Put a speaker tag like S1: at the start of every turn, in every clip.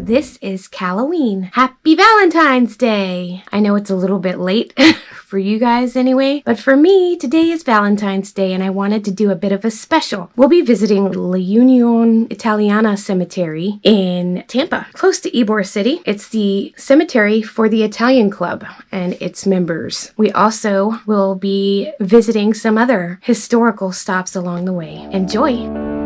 S1: This is Halloween. Happy Valentine's Day! I know it's a little bit late for you guys anyway, but for me, today is Valentine's Day and I wanted to do a bit of a special. We'll be visiting L'Unione Italiana Cemetery in Tampa, close to Ybor City. It's the cemetery for the Italian Club and its members. We also will be visiting some other historical stops along the way. Enjoy!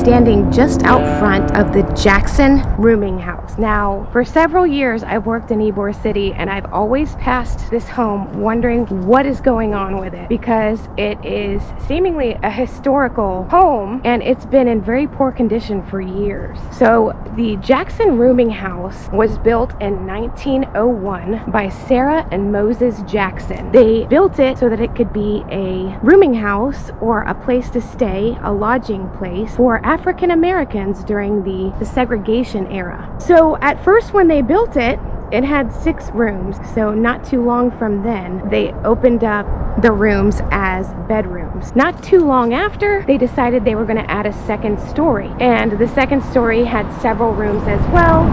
S1: Standing just out front of the Jackson rooming house. Now, for several years, I've worked in Ybor City and I've always passed this home wondering what is going on with it, because it is seemingly a historical home and it's been in very poor condition for years. So the Jackson rooming house was built in 1901 by Sarah and Moses Jackson. They built it so that it could be a rooming house or a place to stay, a lodging place for African Americans during the segregation era. So at first when they built it, it had 6 rooms. So not too long from then, they opened up the rooms as bedrooms. Not too long after, they decided they were going to add a second story. And the second story had several rooms as well,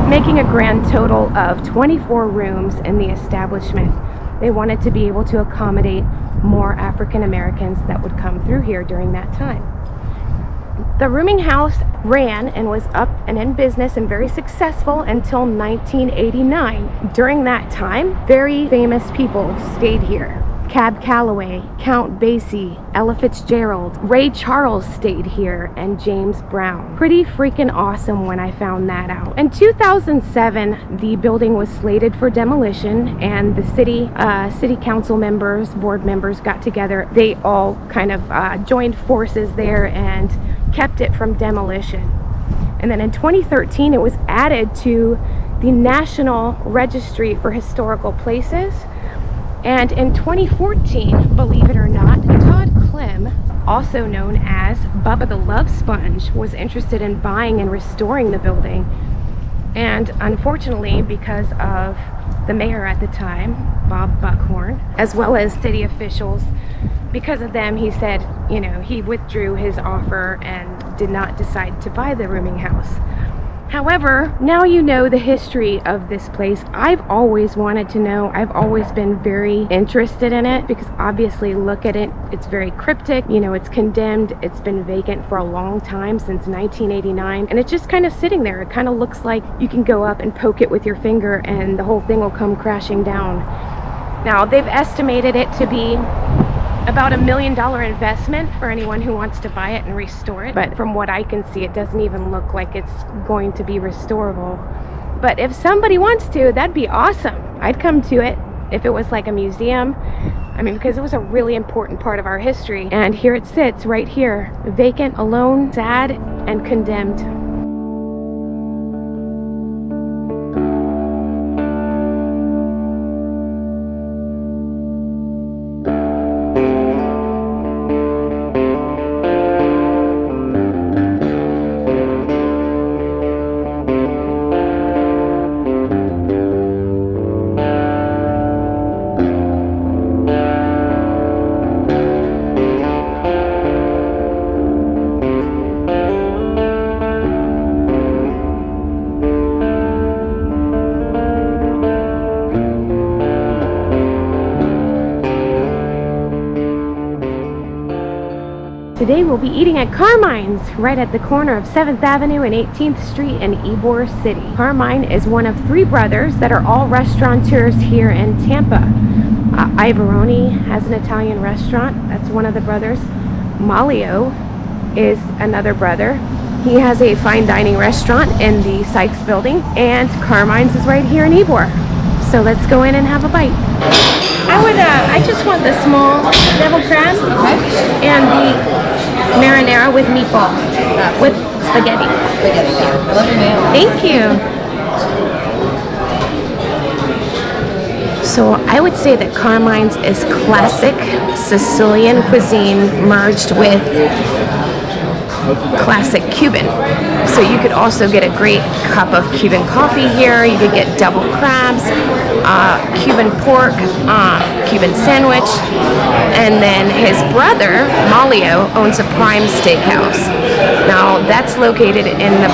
S1: making a grand total of 24 rooms in the establishment. They wanted to be able to accommodate more African Americans that would come through here during that time. The rooming house ran and was up and in business and very successful until 1989. During that time, very famous people stayed here. Cab Calloway, Count Basie, Ella Fitzgerald, Ray Charles stayed here, and James Brown. Pretty freaking awesome when I found that out. In 2007, the building was slated for demolition, and the city council members, board members got together. They all kind of joined forces there and kept it from demolition. And then in 2013, it was added to the National Registry for Historical Places. And in 2014, believe it or not, Todd Clem, also known as Bubba the Love Sponge, was interested in buying and restoring the building. And unfortunately, because of the mayor at the time, Bob Buckhorn, as well as city officials, because of them, he said, you know, he withdrew his offer and did not decide to buy the rooming house. However, now you know the history of this place. I've always wanted to know. I've always been very interested in it because obviously, look at it. It's very cryptic. You know, it's condemned. It's been vacant for a long time, since 1989. And it's just kind of sitting there. It kind of looks like you can go up and poke it with your finger and the whole thing will come crashing down. Now, they've estimated it to be about $1 million investment for anyone who wants to buy it and restore it. But from what I can see, it doesn't even look like it's going to be restorable. But if somebody wants to, that'd be awesome. I'd come to it if it was like a museum. I mean, because it was a really important part of our history. And here it sits right here, vacant, alone, sad, and condemned. Today we'll be eating at Carmine's, right at the corner of 7th Avenue and 18th Street in Ybor City. Carmine is one of 3 brothers that are all restaurateurs here in Tampa. Ivoroni has an Italian restaurant. That's one of the brothers. Malio is another brother. He has a fine dining restaurant in the Sykes building, and Carmine's is right here in Ybor. So let's go in and have a bite. I just want the small devil crab and the marinara with meatball with spaghetti. Thank you. So I would say that Carmine's is classic Sicilian cuisine merged with classic Cuban. So you could also get a great cup of Cuban coffee here. You could get double crabs, Cuban pork, Cuban sandwich, and then his brother, Maglio, owns a prime steakhouse. Now that's located in the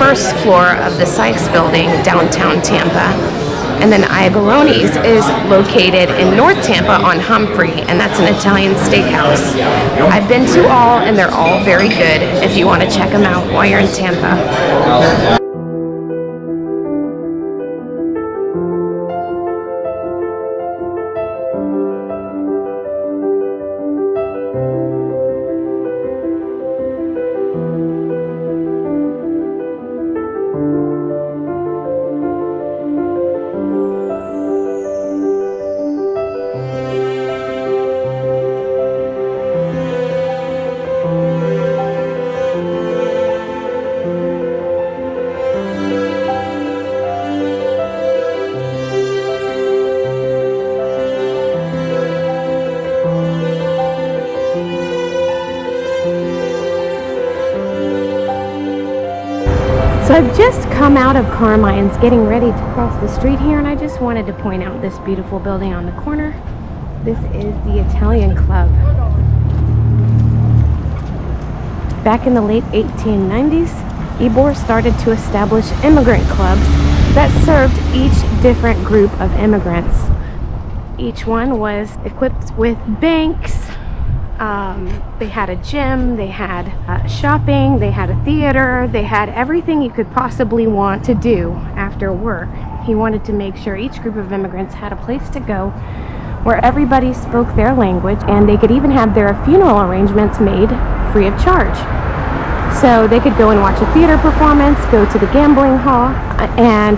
S1: first floor of the Sykes building, downtown Tampa. And then Iavaroni's is located in North Tampa on Humphrey, and that's an Italian steakhouse. I've been to all, and they're all very good if you want to check them out while you're in Tampa. So I've just come out of Carmine's, getting ready to cross the street here, and I just wanted to point out this beautiful building on the corner. This is the Italian Club. Back in the late 1890s, Ybor started to establish immigrant clubs that served each different group of immigrants. Each one was equipped with banks. They had a gym, they had shopping, they had a theater, they had everything you could possibly want to do after work. He wanted to make sure each group of immigrants had a place to go where everybody spoke their language, and they could even have their funeral arrangements made free of charge. So they could go and watch a theater performance, go to the gambling hall, and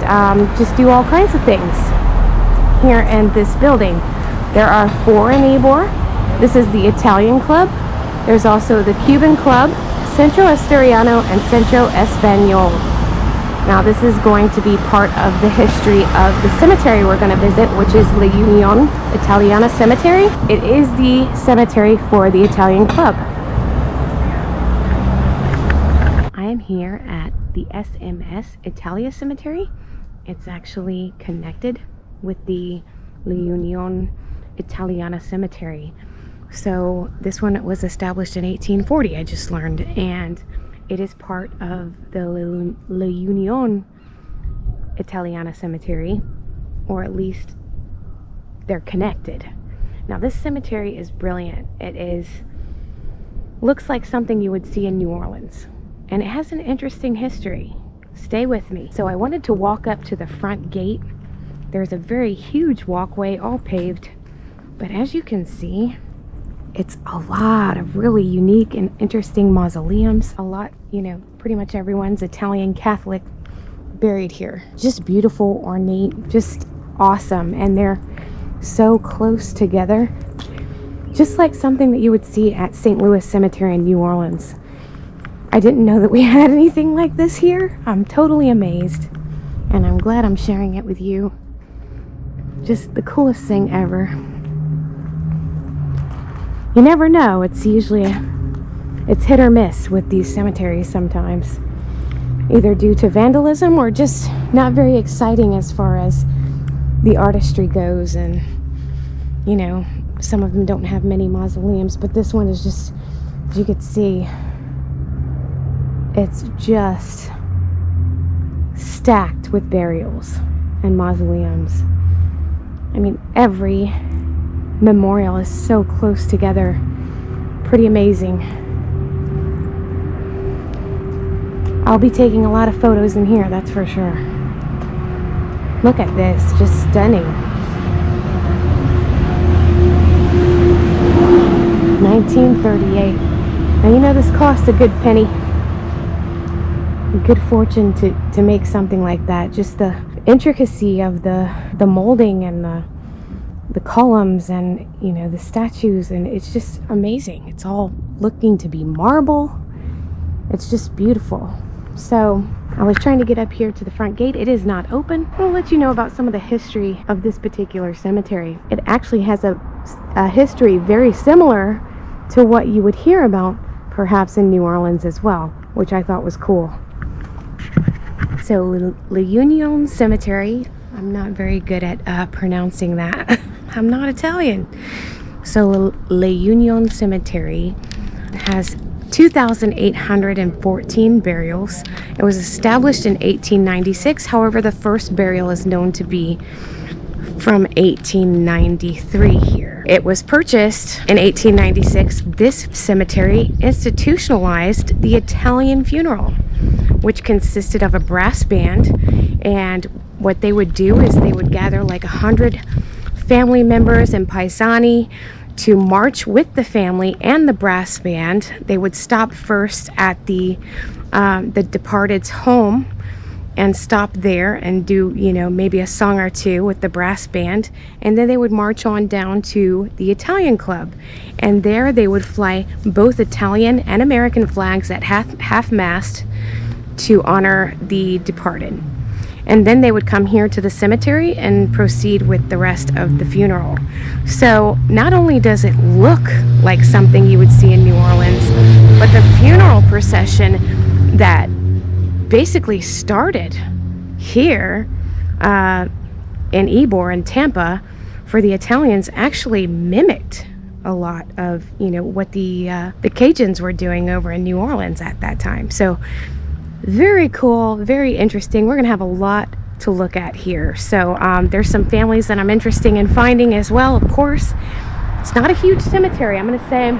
S1: just do all kinds of things here in this building. There are 4 in Ybor. This is the Italian Club. There's also the Cuban Club, Centro Asturiano, and Centro Español. Now this is going to be part of the history of the cemetery we're going to visit, which is L'Unione Italiana Cemetery. It is the cemetery for the Italian Club. I am here at the SMS Italia Cemetery. It's actually connected with the L'Unione Italiana Cemetery. So this one was established in 1840, I just learned, and it is part of the L'Unione Italiana Cemetery, or at least they're connected. Now this cemetery is brilliant. Looks like something you would see in New Orleans, and it has an interesting history. Stay with me. So I wanted to walk up to the front gate. There's a very huge walkway, all paved, but as you can see, it's a lot of really unique and interesting mausoleums. A lot, pretty much everyone's Italian Catholic buried here. Just beautiful, ornate, just awesome. And they're so close together. Just like something that you would see at St. Louis Cemetery in New Orleans. I didn't know that we had anything like this here. I'm totally amazed. And I'm glad I'm sharing it with you. Just the coolest thing ever. You never know. It's usually it's hit or miss with these cemeteries sometimes, either due to vandalism or just not very exciting as far as the artistry goes. And some of them don't have many mausoleums, but this one is just, as you could see, it's just stacked with burials and mausoleums. I mean, every memorial is so close together. Pretty amazing. I'll be taking a lot of photos in here, that's for sure. Look at this, just stunning. 1938. Now this cost a good penny. A good fortune to make something like that. Just the intricacy of the molding and the columns and the statues, and it's just amazing. It's all looking to be marble. It's just beautiful. So I was trying to get up here to the front gate. It is not open. I'll let you know about some of the history of this particular cemetery. It actually has a history very similar to what you would hear about perhaps in New Orleans as well, which I thought was cool. So L'Unione Cemetery, I'm not very good at pronouncing that. I'm not Italian. So L'Unione Cemetery has 2,814 burials. It was established in 1896. However, the first burial is known to be from 1893 here. It was purchased in 1896. This cemetery institutionalized the Italian funeral, which consisted of a brass band, and what they would do is they would gather like 100 family members and paesani to march with the family and the brass band. They would stop first at the departed's home and stop there and do, you know, maybe a song or two with the brass band, and then they would march on down to the Italian club, and there they would fly both Italian and American flags at half-mast to honor the departed. And then they would come here to the cemetery and proceed with the rest of the funeral. So not only does it look like something you would see in New Orleans, but the funeral procession that basically started here in Ybor in Tampa for the Italians actually mimicked a lot of, you know, what the Cajuns were doing over in New Orleans at that time. So very cool, very interesting. We're gonna have a lot to look at here. So there's some families that I'm interested in finding as well, of course. It's not a huge cemetery. I'm gonna say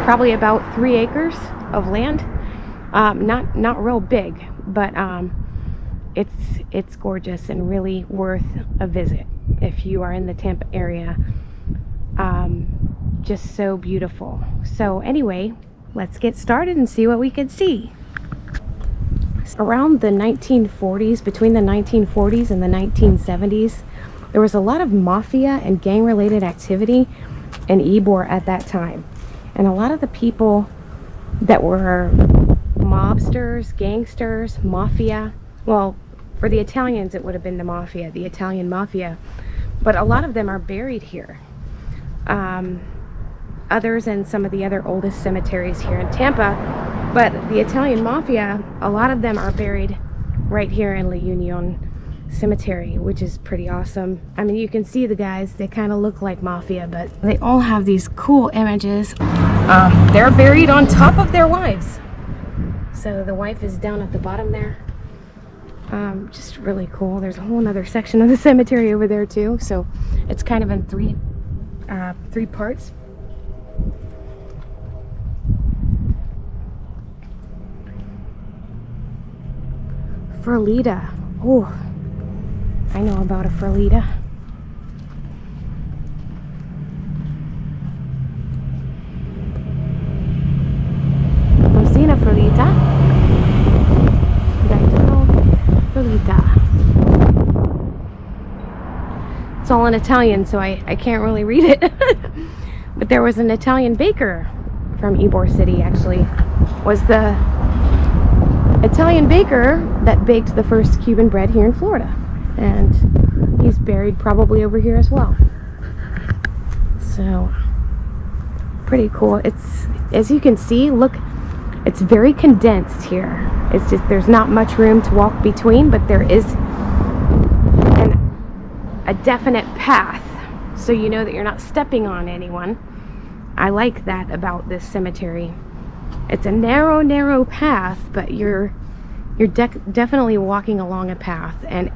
S1: probably about 3 acres of land. Not real big, but it's gorgeous and really worth a visit if you are in the Tampa area. Just so beautiful. So anyway, let's get started and see what we can see. Around the 1940s, between the 1940s and the 1970s, there was a lot of mafia and gang-related activity in Ybor at that time. And a lot of the people that were mobsters, gangsters, mafia, well, for the Italians it would have been the mafia, the Italian Mafia, but a lot of them are buried here. Others in some of the other oldest cemeteries here in Tampa, but the Italian Mafia, a lot of them are buried right here in L'Unione Cemetery, which is pretty awesome. I mean, you can see the guys, they kind of look like mafia, but they all have these cool images. They're buried on top of their wives. So the wife is down at the bottom there. Just really cool. There's a whole other section of the cemetery over there too. So it's kind of in three parts. Ferlita. Oh, I know about a Ferlita. Rosina Ferlita. Ferlita. It's all in Italian, so I can't really read it. But there was an Italian baker from Ybor City, actually. Was the Italian baker that baked the first Cuban bread here in Florida, and he's buried probably over here as well. So pretty cool. It's, as you can see, look, it's very condensed here. It's just, there's not much room to walk between, but there is a definite path, so you know that you're not stepping on anyone. I like that about this cemetery. It's a narrow path, but you're definitely walking along a path, and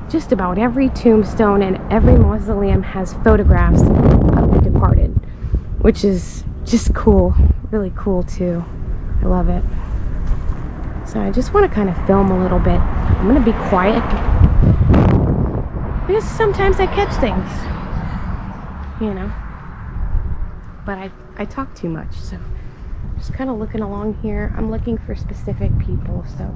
S1: just about every tombstone and every mausoleum has photographs of the departed, which is just cool, really cool too. I love it. So I just want to kind of film a little bit. I'm going to be quiet because sometimes I catch things, you know, but I talk too much, so just kind of looking along here. I'm looking for specific people, so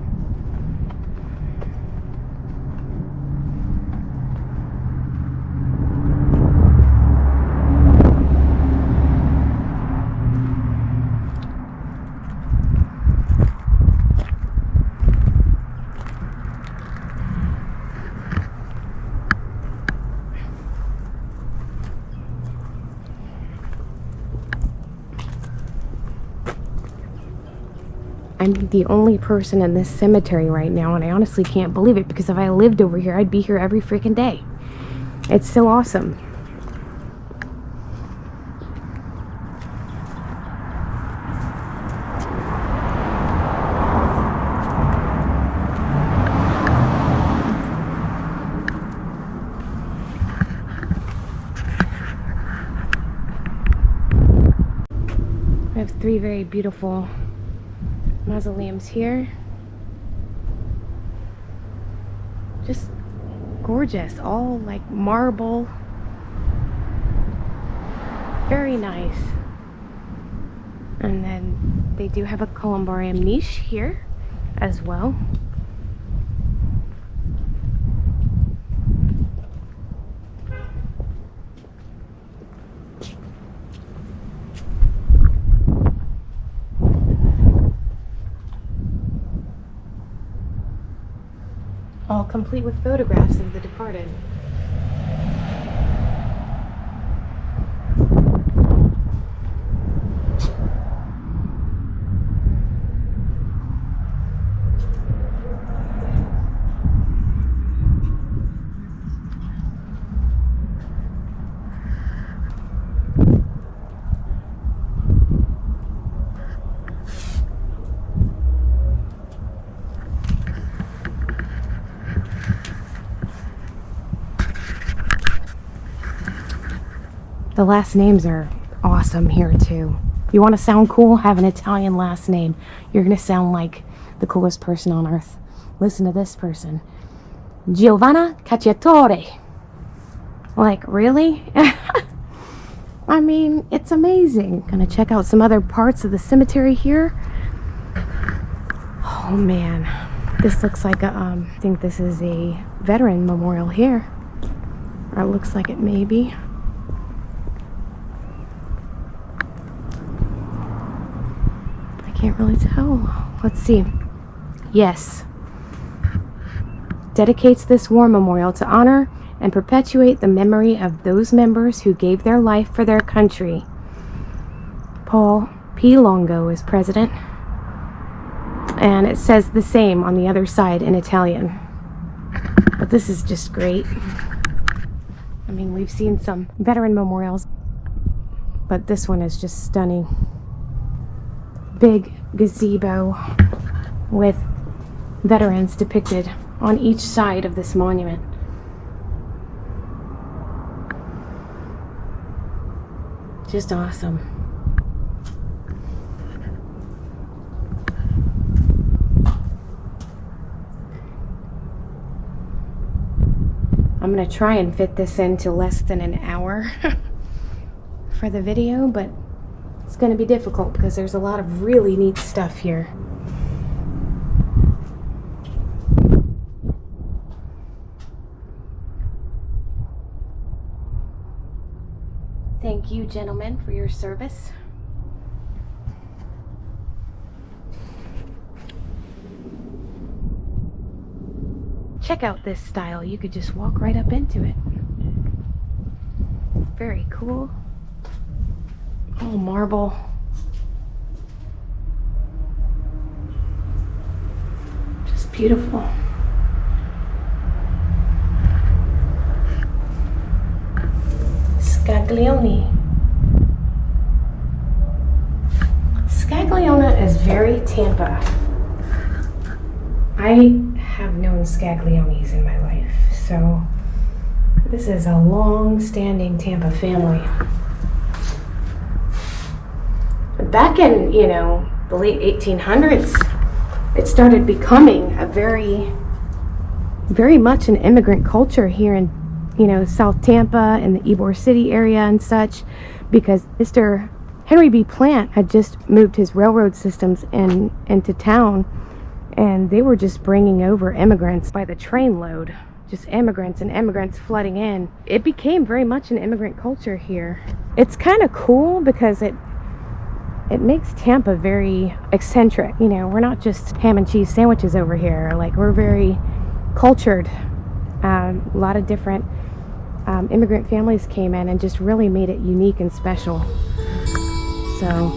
S1: I'm the only person in this cemetery right now, and I honestly can't believe it, because if I lived over here, I'd be here every freaking day. It's so awesome. I have 3 very beautiful mausoleums here. Just gorgeous, all like marble. Very nice. And then they do have a columbarium niche here as well. All complete with photographs of the departed. The last names are awesome here too. You want to sound cool? Have an Italian last name. You're going to sound like the coolest person on earth. Listen to this person. Giovanna Cacciatore. Like, really? I mean, it's amazing. Gonna check out some other parts of the cemetery here. Oh man, this looks like a, I think this is a veteran memorial here. Or it looks like it may be. Can't really tell. Let's see. Yes. Dedicates this war memorial to honor and perpetuate the memory of those members who gave their life for their country. Paul P. Longo is president. And it says the same on the other side in Italian. But this is just great. I mean, we've seen some veteran memorials, but this one is just stunning. Big gazebo with veterans depicted on each side of this monument. Just awesome. I'm gonna try and fit this into less than an hour for the video, but it's going to be difficult because there's a lot of really neat stuff here. Thank you, gentlemen, for your service. Check out this style. You could just walk right up into it. Very cool. All marble. Just beautiful. Scaglione. Scaglione is very Tampa. I have known Scagliones in my life, so this is a long-standing Tampa family. Back in, you know, the late 1800s, it started becoming a very much an immigrant culture here in, you know, South Tampa and the Ybor City area and such, because Mr. Henry B. Plant had just moved his railroad systems into town, and they were just bringing over immigrants by the trainload. Just immigrants and immigrants flooding in. It became very much an immigrant culture here. It's kind of cool because it makes Tampa very eccentric. You know, we're not just ham and cheese sandwiches over here. Like, we're very cultured. A lot of different immigrant families came in and just really made it unique and special. So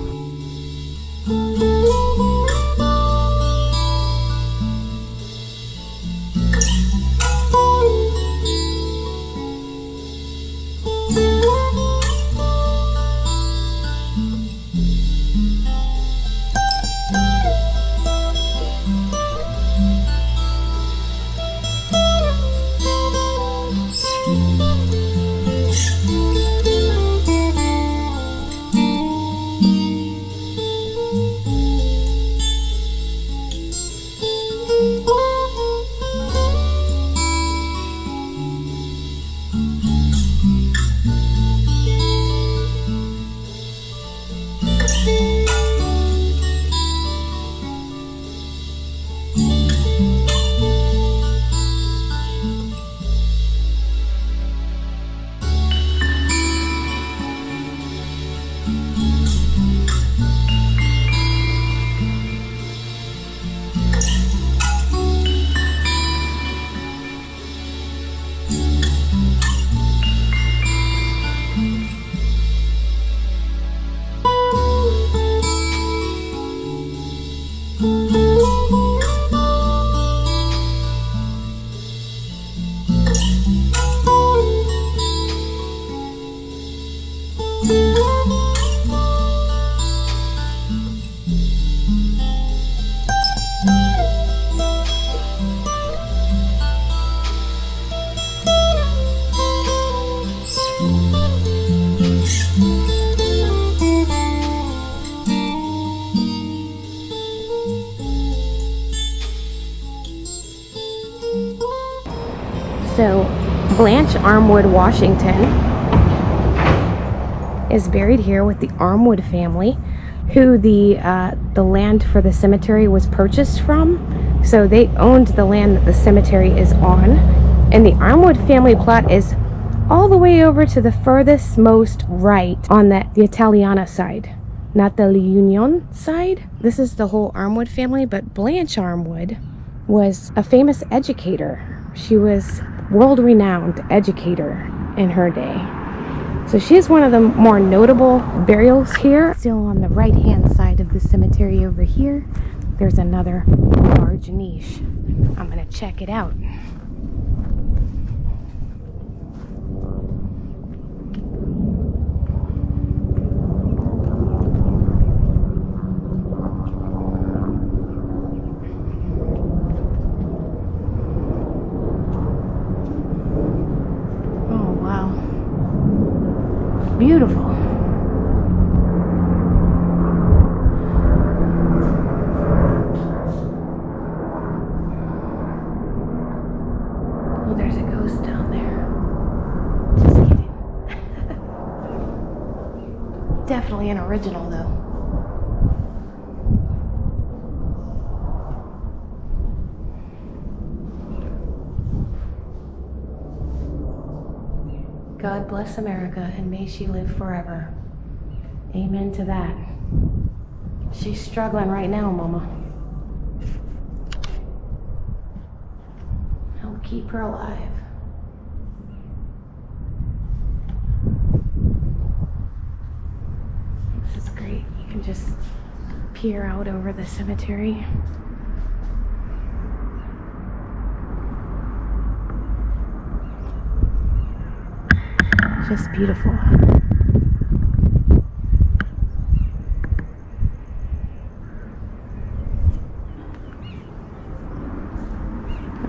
S1: Blanche Armwood Washington is buried here with the Armwood family, who the land for the cemetery was purchased from. So they owned the land that the cemetery is on. And the Armwood family plot is all the way over to the furthest most right on the Italiana side, not the L'Unione side. This is the whole Armwood family, but Blanche Armwood was a famous educator. She was world-renowned educator in her day. So she's one of the more notable burials here. Still on the right-hand side of the cemetery over here, there's another large niche. I'm gonna check it out. Beautiful. Oh, there's a ghost down there. Just kidding. Definitely an original though. God bless America and may she live forever. Amen to that. She's struggling right now, Mama. Help keep her alive. This is great. You can just peer out over the cemetery. Just beautiful.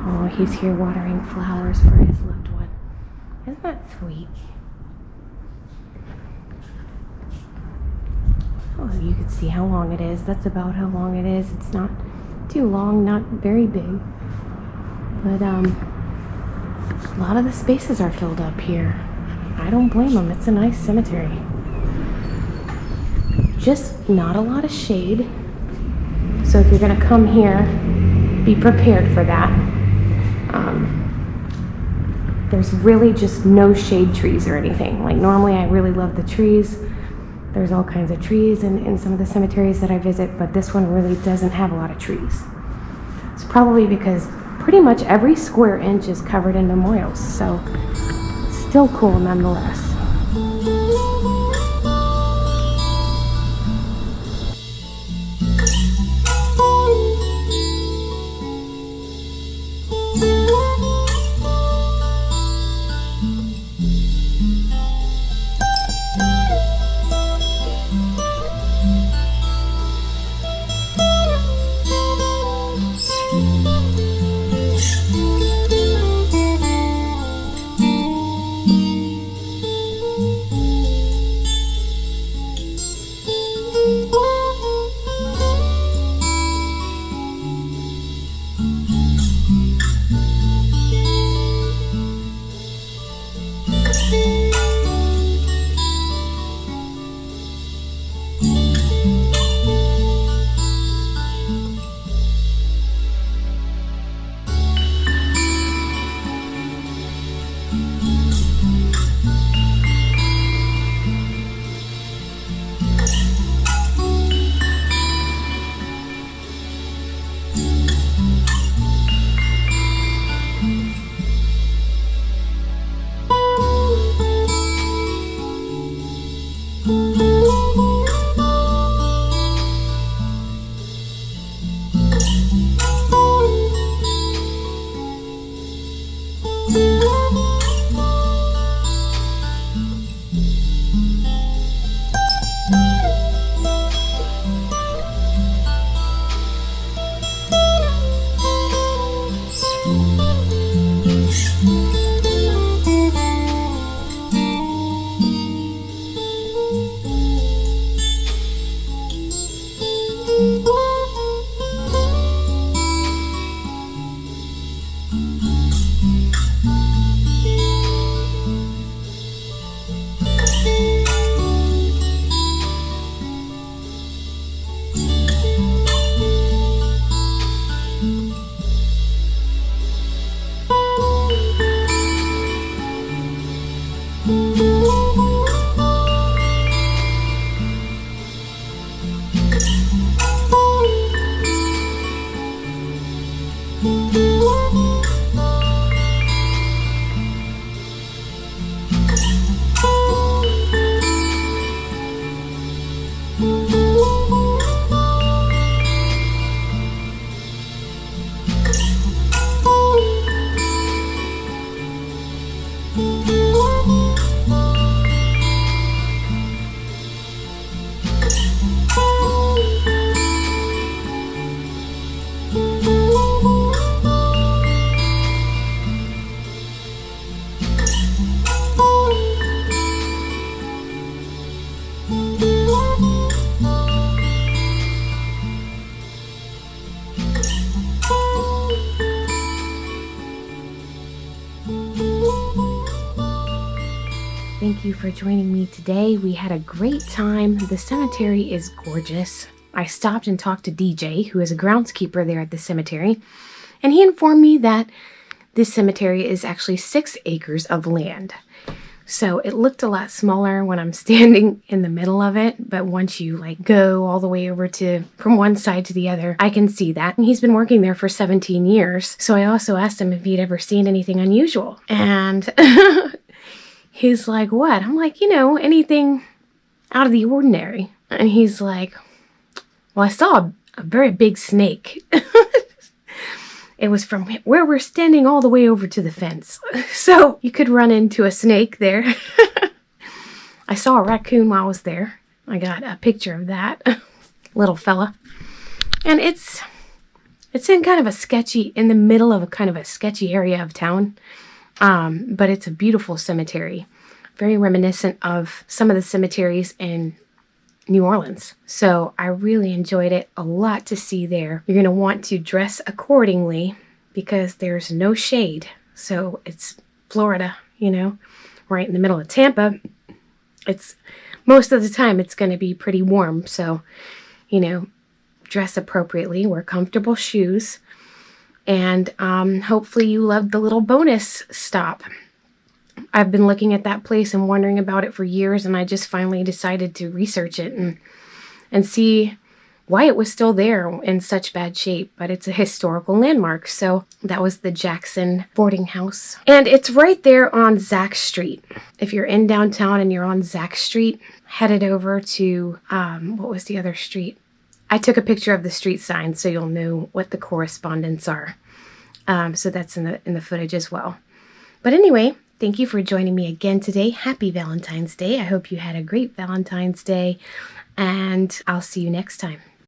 S1: Oh, he's here watering flowers for his loved one. Isn't that sweet? Oh, you can see how long it is. That's about how long it is. It's not too long, not very big. But a lot of the spaces are filled up here. I don't blame them. It's a nice cemetery. Just not a lot of shade. So if you're gonna come here, be prepared for that. There's really just no shade trees or anything. Like normally I really love the trees. There's all kinds of trees in some of the cemeteries that I visit, but this one really doesn't have a lot of trees. It's probably because pretty much every square inch is covered in memorials. So still cool nonetheless. Thank you for joining me today. We had a great time. The cemetery is gorgeous. I stopped and talked to DJ, who is a groundskeeper there at the cemetery, and he informed me that this cemetery is actually 6 acres of land. So it looked a lot smaller when I'm standing in the middle of it, but once you go all the way over to from one side to the other, I can see that. And he's been working there for 17 years. So I also asked him if he'd ever seen anything unusual. And he's like, what? I'm like, anything out of the ordinary. And he's like, well, I saw a very big snake. It was from where we're standing all the way over to the fence. So you could run into a snake there. I saw a raccoon while I was there. I got a picture of that little fella. And it's in kind of a sketchy, in the middle of a kind of a sketchy area of town. But it's a beautiful cemetery. Very reminiscent of some of the cemeteries in New Orleans. So I really enjoyed it. A lot to see there. You're going to want to dress accordingly because there's no shade. So it's Florida, right in the middle of Tampa. It's most of the time it's going to be pretty warm. So, dress appropriately, wear comfortable shoes, and hopefully you loved the little bonus stop. I've been looking at that place and wondering about it for years, and I just finally decided to research it and see why it was still there in such bad shape. But it's a historical landmark. So that was the Jackson boarding house. And it's right there on Zack Street. If you're in downtown and you're on Zack Street, headed over to, what was the other street? I took a picture of the street sign so you'll know what the correspondents are. So that's in the footage as well. But anyway, thank you for joining me again today. Happy Valentine's Day. I hope you had a great Valentine's Day, and I'll see you next time.